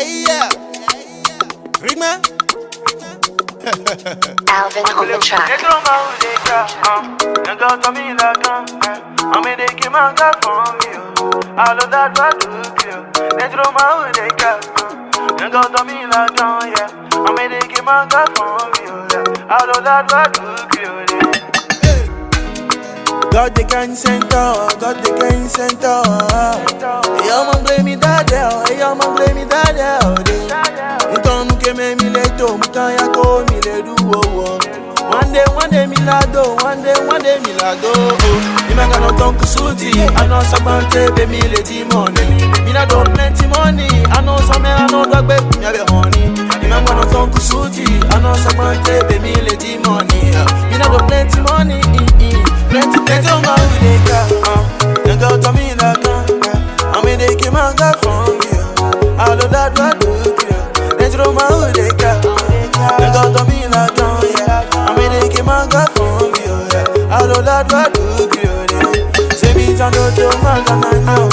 yeah. Ritme. Alvin on the track. God the kind center, God the kind center. Hey, yo man blame me that day, hey yo man blame me that day. Então nunca me leto, mutan ya ko mi le do. One day me lado, one day me lado. Imanga no tonku suti, I know sabante be me le di money. Me na do plenty money, I know some I know dog be me be honey. Imanga no tonku suti, I know sabante be me le di money. Me na do plenty money. Plenty on my way, you go to me like I mean they came and got from you. All of that what do you? They throw my way, you go to me like I mean they came and got from you. All of that what do you? Say me John do magananyo,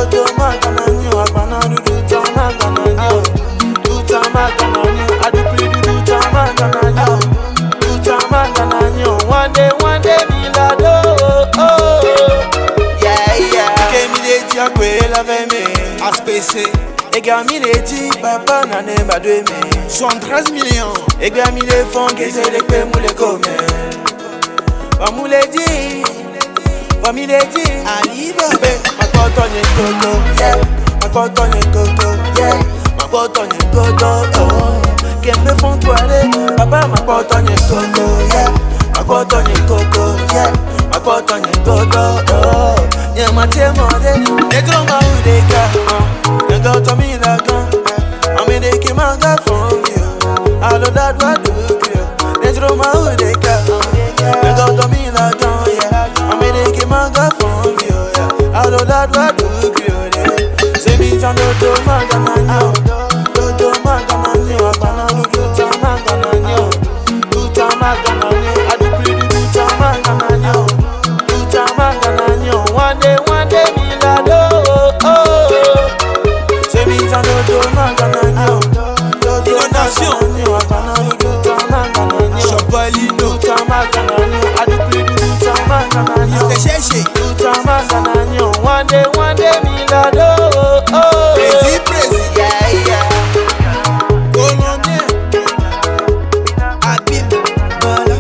do magananyo. Apana do magananyo, do magananyo. I do plead do magananyo, do magananyo. One day me. Quella me aspese e gami le ti papa na ne badwe me 73 millions e gami le fond que c'est le pe moule comme va moule di aliba be ma kotonye koko yeah ma kotonye koko yeah ma kotonye koko que me font toiler papa ma kotonye koko yeah ma kotonye koko yeah ma kotonye koko yeah, my team on it. They throw my way, they got, they go to me like I mean, they came and got from you. All of that, what do you? They throw my way, they got, they go to me like I mean, they came and got from you. All of that, what do you? Say me, John, do magananyo, do magananyo. Apana, do magananyo, do magananyo. I do pretty do magananyo, do magananyo. One day me la do. Say me John do magananyo, do magananyo. Apana do magananyo, Chabalino do magananyo. I do play do magananyo, Mr. Sheshe do magananyo. One day me la do. Crazy, yeah. Colombien, Abim, Bala.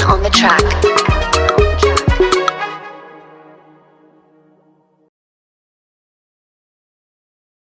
On the track.